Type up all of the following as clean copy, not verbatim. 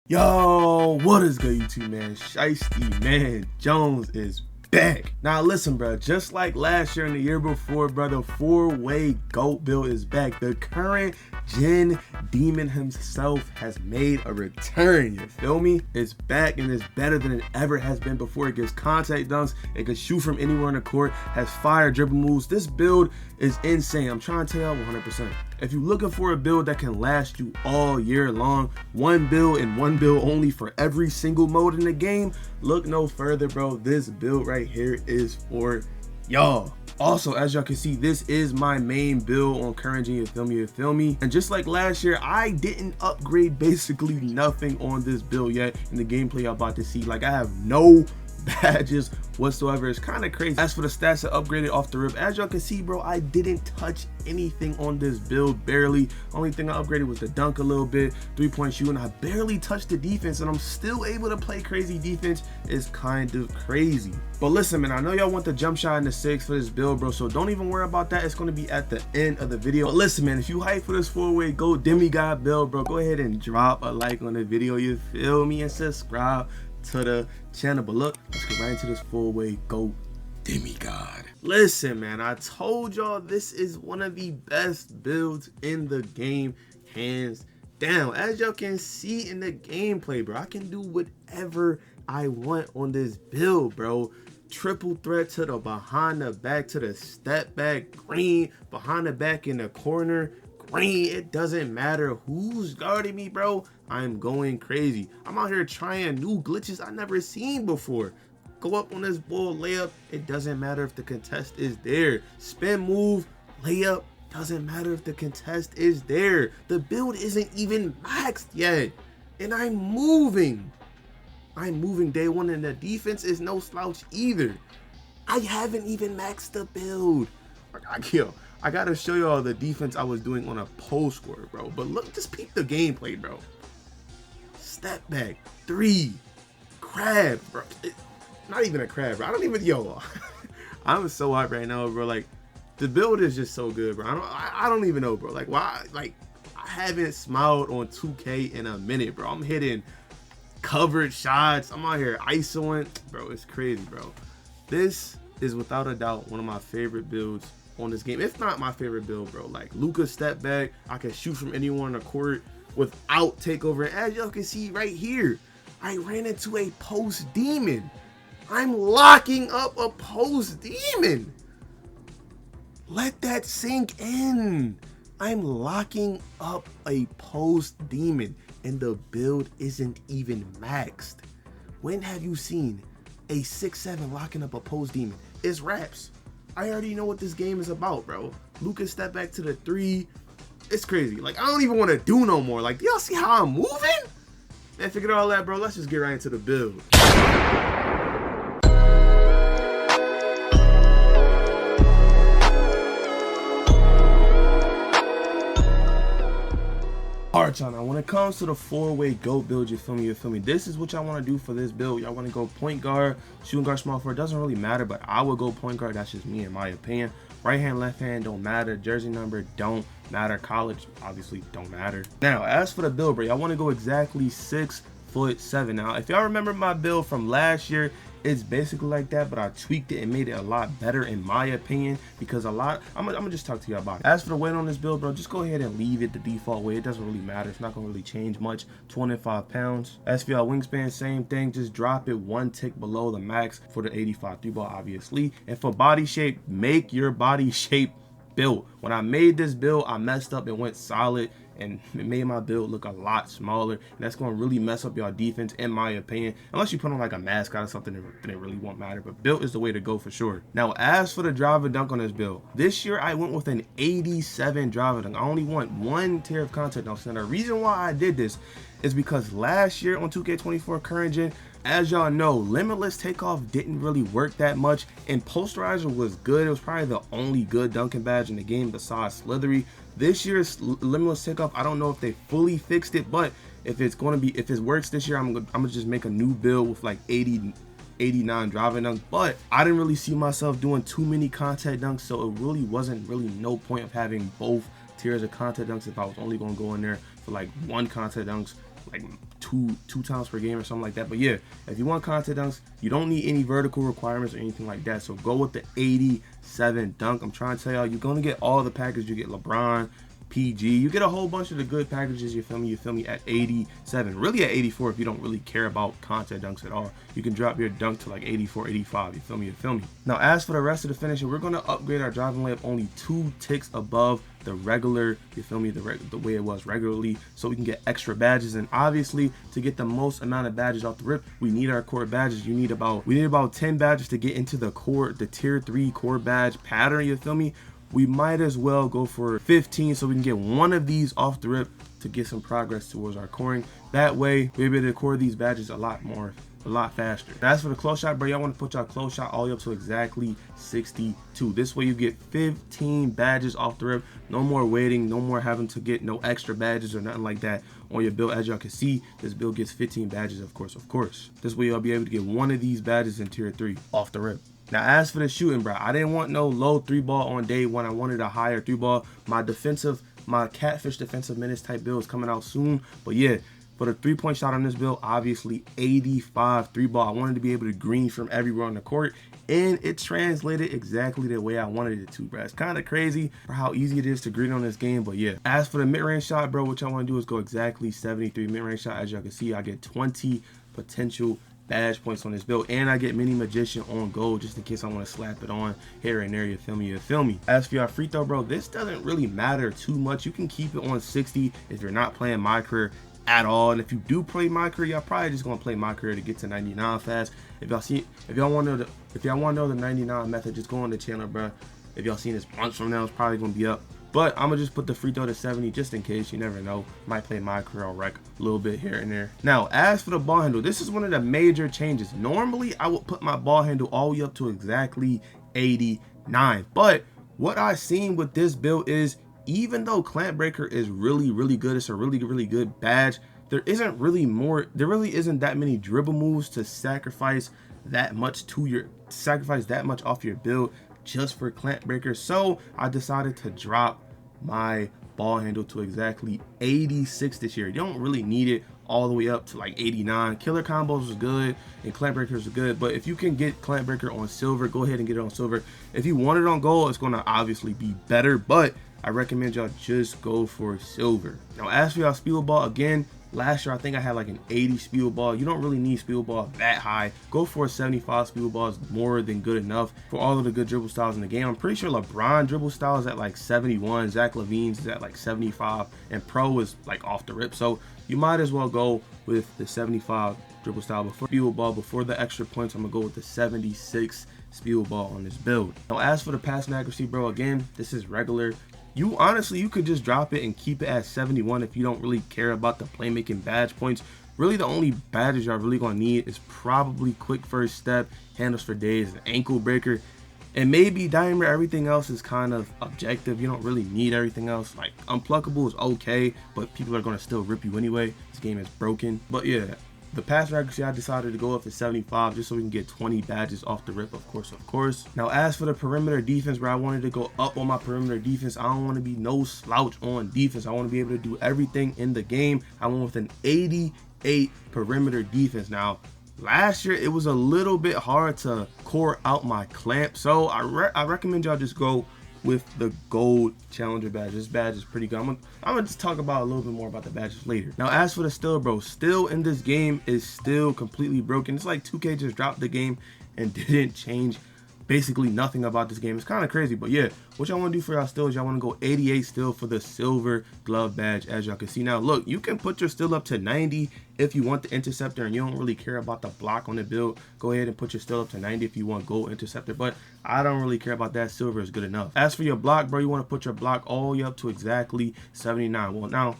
Yo, what is good, YouTube, man? Shiesty Man Jones is back. Now listen, bro, just like last year and the year before, brother, four-way GOAT build is back. The current gen demon himself has made a return, you feel me? It's back and it's better than it ever has been before. It gives contact dunks, it can shoot from anywhere on the court, has fire dribble moves. This build is insane. I'm trying to tell y'all 100%. If you're looking for a build that can last you all year long, one build and one build only for every single mode in the game, look no further, bro. This build right here is for y'all. Also, as y'all can see, this is my main build on current gen, you feel me? And just like last year, I didn't upgrade basically nothing on this build yet in the gameplay y'all about to see. Like, I have no badges whatsoever. It's kind of crazy. As for the stats, I upgraded off the rip. As y'all can see, bro, I didn't touch anything on this build, barely. Only thing I upgraded was the dunk a little bit, 3-point shooting. I barely touched the defense, and I'm still able to play crazy defense. It's kind of crazy. But listen, man, I know y'all want the jump shot in the 6 for this build, bro, so don't even worry about that. It's going to be at the end of the video. But listen, man, if you hype for this four-way GOAT demigod build, bro, go ahead and drop a like on the video, you feel me, and subscribe to the channel. But look, let's get right into this four-way GOAT demigod. Listen, man, I told y'all this is one of the best builds in the game, hands down. As y'all can see in the gameplay, bro, I can do whatever I want on this build, bro. Triple threat to the behind the back, to the step back, green, behind the back in the corner, green. It doesn't matter who's guarding me, bro. I'm going crazy. I'm out here trying new glitches I never seen before. Go up on this ball, layup. It doesn't matter if the contest is there. Spin move, layup. Doesn't matter if the contest is there. The build isn't even maxed yet, and I'm moving day one, and the defense is no slouch either. I haven't even maxed the build. I gotta show y'all the defense I was doing on a post score, bro. But look, just peep the gameplay, bro. Step back, 3, crab, bro. Not even a crab, bro. I don't even, yo. I'm so hyped right now, bro. Like, the build is just so good, bro. I don't even know, bro. Like, why? Like, I haven't smiled on 2K in a minute, bro. I'm hitting covered shots. I'm out here isoing, bro. It's crazy, bro. This is without a doubt one of my favorite builds on this game, if not my favorite build, bro. Like, Luka step back, I can shoot from anywhere on the court without takeover. And as y'all can see right here, I ran into a post demon. I'm locking up a post demon. Let that sink in. I'm locking up a post demon, and the build isn't even maxed. When have you seen a 6'7" locking up a post demon? It's raps. I already know what this game is about, bro. Luka step back to the 3. It's crazy. Like, I don't even want to do no more. Like, do y'all see how I'm moving? Man, figured all that, bro. Let's just get right into the build. Alright, y'all, now when it comes to the four-way GOAT build, you feel me? This is what y'all want to do for this build. Y'all want to go point guard, shooting guard, small forward. Doesn't really matter, but I would go point guard. That's just me, in my opinion. Right hand, left hand don't matter. Jersey number don't matter. College obviously don't matter. Now, as for the build, bro, y'all want to go exactly 6'7". Now, if y'all remember my build from last year, it's basically like that, but I tweaked it and made it a lot better, in my opinion, because I'm gonna just talk to you about it. As for the weight on this build, bro, just go ahead and leave it the default weight. It doesn't really matter. It's not gonna really change much. 25 pounds. As for y'all wingspan, same thing. Just drop it 1 tick below the max for the 85 3-ball, obviously. And for body shape, make your body shape built. When I made this build, I messed up and went solid, and it made my build look a lot smaller, and that's going to really mess up your defense, in my opinion. Unless you put on like a mascot or something, then it really won't matter. But build is the way to go for sure. Now, as for the drive and dunk on this build, this year I went with an 87 drive and dunk. I only want 1 tier of contact dunks. And the reason why I did this is because last year on 2K24 current gen, as y'all know, limitless takeoff didn't really work that much, and posterizer was good. It was probably the only good dunking badge in the game besides slithery. This year's limitless takeoff, I don't know if they fully fixed it, but if it works this year, I'm gonna just make a new build with like 89 driving dunks. But I didn't really see myself doing too many contact dunks, so it really wasn't no point of having both tiers of contact dunks if I was only gonna go in there for like 1 contact dunks, like two times per game or something like that. But yeah, if you want contact dunks, you don't need any vertical requirements or anything like that. So go with the 87 dunk. I'm trying to tell y'all, you're gonna get all the packages. You get LeBron, PG, you get a whole bunch of the good packages, you feel me, at 87, really at 84 if you don't really care about contact dunks at all. You can drop your dunk to like 84, 85, you feel me. Now as for the rest of the finishing, we're going to upgrade our driving layup only 2 ticks above the regular, you feel me, the way it was regularly, so we can get extra badges. And obviously to get the most amount of badges off the rip, we need our core badges. We need about 10 badges to get into the tier 3 core badge pattern, you feel me. We might as well go for 15 so we can get one of these off the rip to get some progress towards our coring. That way we're able to core these badges a lot faster. As for the close shot, bro, y'all want to put y'all close shot all the way up to exactly 62. This way you get 15 badges off the rip. No more waiting, no more having to get no extra badges or nothing like that on your build. As y'all can see, this build gets 15 badges, of course. This way you'll be able to get one of these badges in tier 3 off the rip. Now as for the shooting, bro, I didn't want no low 3-ball on day 1. I wanted a higher 3-ball. My catfish defensive minutes type build is coming out soon. But yeah, for the 3-point shot on this build, obviously 85 3-ball. I wanted to be able to green from everywhere on the court, and it translated exactly the way I wanted it to, bro. It's kind of crazy for how easy it is to green on this game, but yeah. As for the mid-range shot, bro, what y'all want to do is go exactly 73 mid-range shot. As y'all can see, I get 20 potential badge points on this build, and I get mini magician on gold just in case I want to slap it on here and there, you feel me. As for your free throw, bro, this doesn't really matter too much. You can keep it on 60 if you're not playing my career at all, and if you do play my career, y'all probably just gonna play my career to get to 99 fast. If y'all want to know the 99 method, just go on the channel, bro. If y'all seen this months from now, it's probably gonna be up. But I'm gonna just put the free throw to 70 just in case. You never know. Might play my career on rec a little bit here and there. Now, as for the ball handle, this is one of the major changes. Normally, I would put my ball handle all the way up to exactly 89. But what I've seen with this build is, even though Clamp Breaker is really good, it's a really good badge, there really isn't that many dribble moves to sacrifice that much off your build just for Clamp Breaker. So I decided to drop my ball handle to exactly 86 this year. You don't really need it all the way up to like 89. Killer combos is good and Clamp Breakers are good, but if you can get Clamp Breaker on silver, go ahead and get it on silver. If you want it on gold, it's gonna obviously be better, but I recommend y'all just go for silver. Now as for y'all speed ball, again, last year I think I had like an 80 speed ball. You don't really need speed ball that high. Go for a 75 speed ball is more than good enough for all of the good dribble styles in the game. I'm pretty sure LeBron dribble style is at like 71, Zach LaVine's is at like 75, and Pro is like off the rip. So you might as well go with the 75 dribble style before speed ball. Before the extra points, I'm gonna go with the 76 speed ball on this build. Now as for the passing accuracy, bro, again, this is regular. You could just drop it and keep it at 71 if you don't really care about the playmaking badge points. Really, the only badges y'all really gonna need is probably quick first step, handles for days, and ankle breaker, and maybe diamond. Everything else is kind of objective. You don't really need everything else. Like unpluckable is okay, but people are gonna still rip you anyway. This game is broken. But yeah, the pass accuracy, I decided to go up to 75 just so we can get 20 badges off the rip, of course. Now as for the perimeter defense, bro, I wanted to go up on my perimeter defense. I don't want to be no slouch on defense. I want to be able to do everything in the game. I went with an 88 perimeter defense. Now last year it was a little bit hard to core out my clamp, so I recommend y'all just go with the gold challenger badge. This badge is pretty good. I'm gonna just talk about a little bit more about the badges later. Now as for the still, bro, still in this game is still completely broken. It's like 2K just dropped the game and didn't change basically nothing about this game. It's kind of crazy, but yeah, what y'all want to do for y'all still is y'all want to go 88 still for the silver glove badge. As y'all can see now, look, you can put your still up to 90 if you want the interceptor and you don't really care about the block on the build. Go ahead and put your still up to 90 if you want gold interceptor, but I don't really care about that. Silver is good enough. As for your block, bro, you want to put your block all the way up to exactly 79. Well, now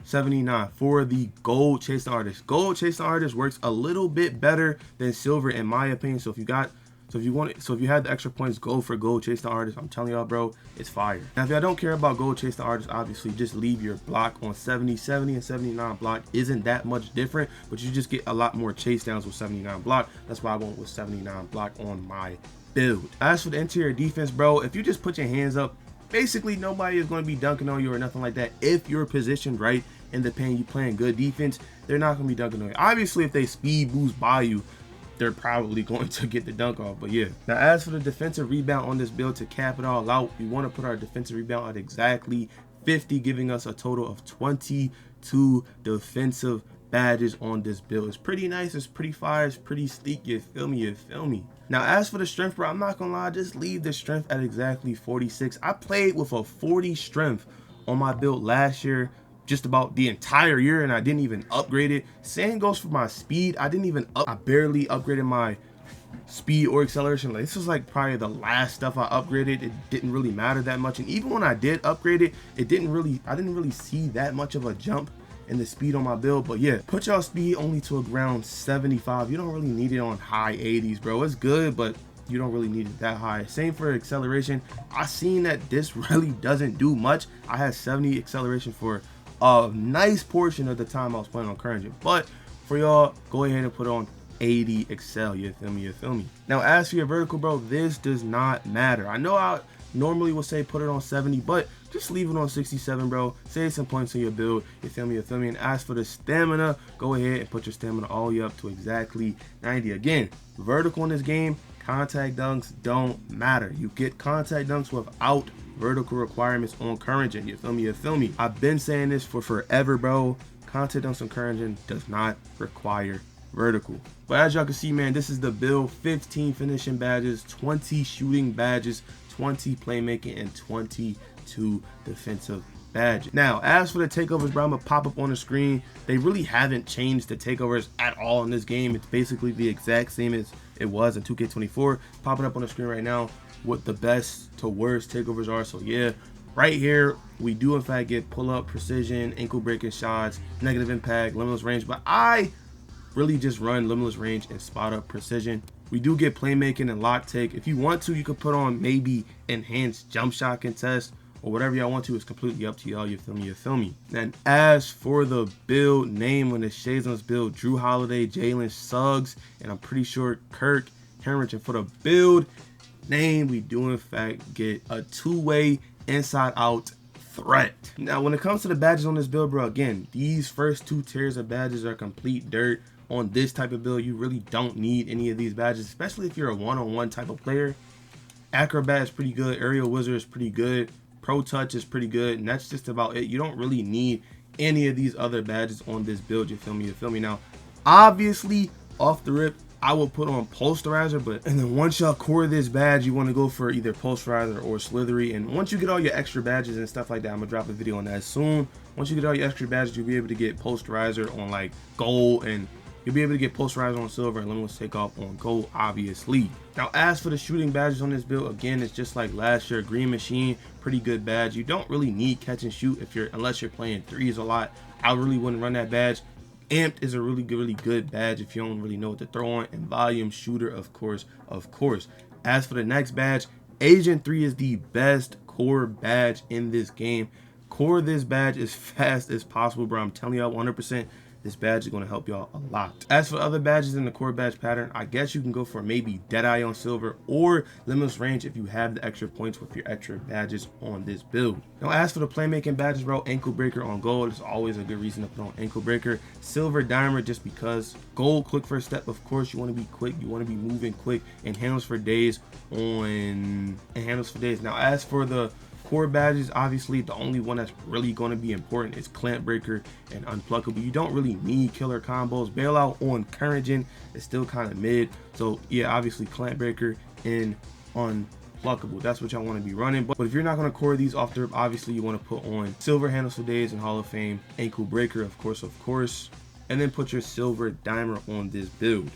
79 for the gold chasing artist. Gold chasing artist works a little bit better than silver in my opinion. So if you had the extra points, go for gold chase the artist. I'm telling y'all, bro, it's fire. Now if y'all don't care about gold chase the artist, obviously just leave your block on 70 and 79 block isn't that much different, but you just get a lot more chase downs with 79 block. That's why I went with 79 block on my build. As for the interior defense, bro, if you just put your hands up, basically nobody is going to be dunking on you or nothing like that if you're positioned right in the paint, you playing good defense, they're not going to be dunking away. Obviously, if they speed boost by you, they're probably going to get the dunk off, but yeah. Now, as for the defensive rebound on this build, to cap it all out, we want to put our defensive rebound at exactly 50, giving us a total of 22 defensive badges on this build. It's pretty nice, it's pretty fire, it's pretty sleek, you feel me? Now, as for the strength, bro, I'm not gonna lie, just leave the strength at exactly 46. I played with a 40 strength on my build last year, just about the entire year, and I didn't even upgrade it. Same goes for my speed. I barely upgraded my speed or acceleration. Like, this was like probably the last stuff I upgraded. It didn't really matter that much, and even when I did upgrade it, I didn't really see that much of a jump in the speed on my build. But yeah, put y'all speed only to around 75. You don't really need it on high 80s, bro. It's good, but you don't really need it that high. Same for acceleration. I seen that this really doesn't do much. I had 70 acceleration for a nice portion of the time I was playing on current gen, but for y'all, go ahead and put on 80 excel, you feel me? Now, as for your vertical, bro, this does not matter. I know I normally would say put it on 70, but just leave it on 67, bro. Save some points in your build, you feel me? And as for the stamina, go ahead and put your stamina all the way up to exactly 90. Again, vertical in this game, contact dunks don't matter. You get contact dunks without vertical requirements on current gen, you feel me? I've been saying this for forever, bro. Contact dunks on current gen does not require vertical. But as y'all can see, man, this is the build. 15 finishing badges, 20 shooting badges, 20 playmaking, and 22 defensive badges. Now, as for the takeovers, bro, I'm gonna pop up on the screen. They really haven't changed the takeovers at all in this game. It's basically the exact same as it was in 2K24. Popping up on the screen right now what the best to worst takeovers are. So yeah, right here we do in fact get pull-up, precision, ankle breaking shots, negative impact, limitless range, but I really just run limitless range and spot up precision. We do get playmaking and lock take. If you want to, you could put on maybe enhanced jump shot contest or whatever y'all want to. It's completely up to y'all, you feel me? And as for the build name, when the shades on this build, Drew Holiday, Jalen Suggs, and I'm pretty sure Kirk Henrich. And for the build name, we do in fact get a two-way inside out threat. Now, when it comes to the badges on this build, bro, again, these first two tiers of badges are complete dirt. On this type of build, you really don't need any of these badges, especially if you're a one-on-one type of player. Acrobat is pretty good, Aerial Wizard is pretty good, Pro Touch is pretty good, and that's just about it. You don't really need any of these other badges on this build, you feel me? Now, obviously, off the rip, I will put on Posterizer, and then once y'all core this badge, you want to go for either Posterizer or Slithery. And once you get all your extra badges and stuff like that, I'm gonna drop a video on that soon. Once you get all your extra badges, you'll be able to get Posterizer on like gold, and you'll be able to get Posterizer on silver, and Limitless Takeoff on gold, obviously. Now, as for the shooting badges on this build, again, it's just like last year. Green Machine, pretty good badge. You don't really need catch and shoot unless you're playing threes a lot. I really wouldn't run that badge. Amped is a really good badge if you don't really know what to throw on. And Volume Shooter, of course. As for the next badge, Agent 3 is the best core badge in this game. Core this badge as fast as possible, bro. I'm telling y'all 100%. This badge is going to help y'all a lot. As for other badges in the core badge pattern, I guess you can go for maybe Deadeye on silver or Limitless Range if you have the extra points with your extra badges on this build. Now, as for the playmaking badges, bro, Ankle Breaker on gold is always a good reason to put on Ankle Breaker. Silver Dimer just because. Gold, quick first step, of course. You want to be quick, you want to be moving quick, and handles for days. Now, as for the core badges, obviously the only one that's really going to be important is Clamp Breaker and Unpluckable. You don't really need killer combos. Bailout on current gen is still kind of mid, so yeah, obviously Clamp Breaker and Unpluckable, that's what y'all want to be running. But if you're not going to core these off the rip, obviously you want to put on Silver Handles for Days and Hall of Fame Ankle Breaker, of course, and then put your Silver Dimer on this build.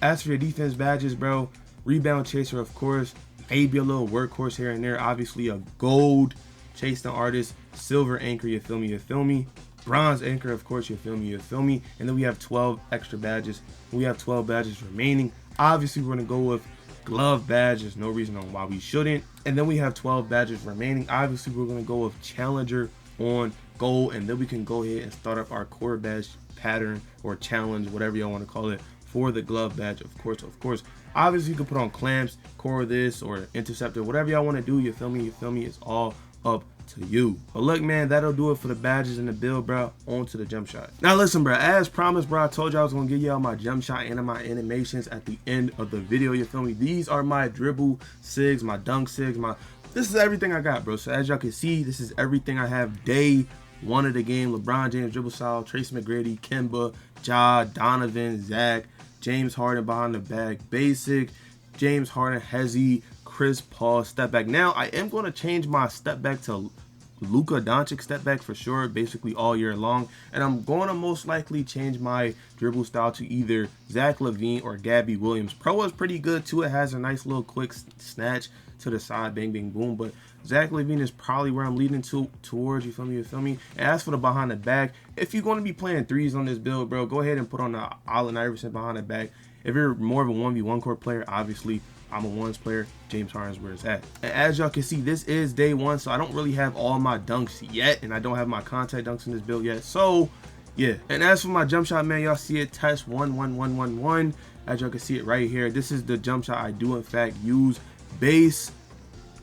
As for your defense badges, bro, Rebound Chaser, of course, maybe a little workhorse here and there. Obviously a gold Chase the Artist, silver Anchor, you feel me? Bronze Anchor, of course, you feel me? And then we have 12 extra badges. We have 12 badges remaining. Obviously we're going to go with glove badge. There's no reason on why we shouldn't. And then we have 12 badges remaining. Obviously we're going to go with Challenger on gold, and then we can go ahead and start up our core badge pattern or challenge, whatever y'all want to call it, for the glove badge, of course. Obviously you can put on clamps, core this, or interceptor, whatever y'all want to do, you feel me? It's all up to you. But look, man, that'll do it for the badges and the build, bro. On to the jump shot. Now listen, bro, as promised, bro, I told you I was gonna give y'all my jump shot and my animations at the end of the video. You feel me? These are my dribble sigs, my dunk sigs, this is everything I got, bro. So as y'all can see, this is everything I have day one of the game. LeBron James dribble style, Tracy McGrady, Kemba, Ja, Donovan, Zach, James Harden behind the back, basic, James Harden, Hezzy, Chris Paul, step back. Now I am going to change my step back to Luka Doncic step back for sure, basically all year long, and I'm going to most likely change my dribble style to either Zach LaVine or Gabby Williams. Pro is pretty good too. It has a nice little quick snatch to the side, bang bang boom, but Zach LaVine is probably where I'm leading towards. You feel me? And as for the behind the back, if you're going to be playing threes on this build, bro, go ahead and put on the Allen Iverson behind the back. If you're more of a 1v1 court player, obviously I'm a ones player, James Harden's where it's at. And as y'all can see, this is day one, so I don't really have all my dunks yet, and I don't have my contact dunks in this build yet. So yeah. And as for my jump shot, man, y'all see it, test 1-1-1-1-1. As y'all can see it right here, this is the jump shot I do in fact use. Base,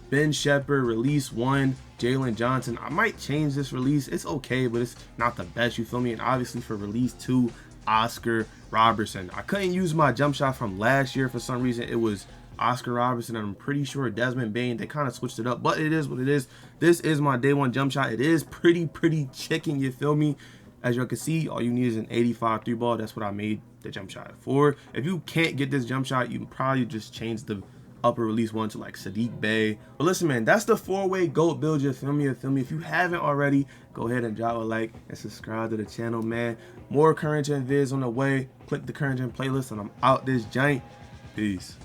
Ben Shepherd, release 1, Jalen Johnson. I might change this release. It's okay, but it's not the best, you feel me? And obviously for release 2, Oscar Robertson. I couldn't use my jump shot from last year for some reason. It was Oscar Robertson, and I'm pretty sure Desmond Bane. They kind of switched it up, but it is what it is. This is my day one jump shot. It is pretty chicken, you feel me? As y'all can see, all you need is an 85 3 ball. That's what I made the jump shot for. If you can't get this jump shot, you can probably just change the upper release 1 to like Sadiq Bey. But listen, man, that's the 4-way GOAT build. You feel me? If you haven't already, go ahead and drop a like and subscribe to the channel, man. More current gen vids on the way. Click the current gen playlist, and I'm out this giant. Peace.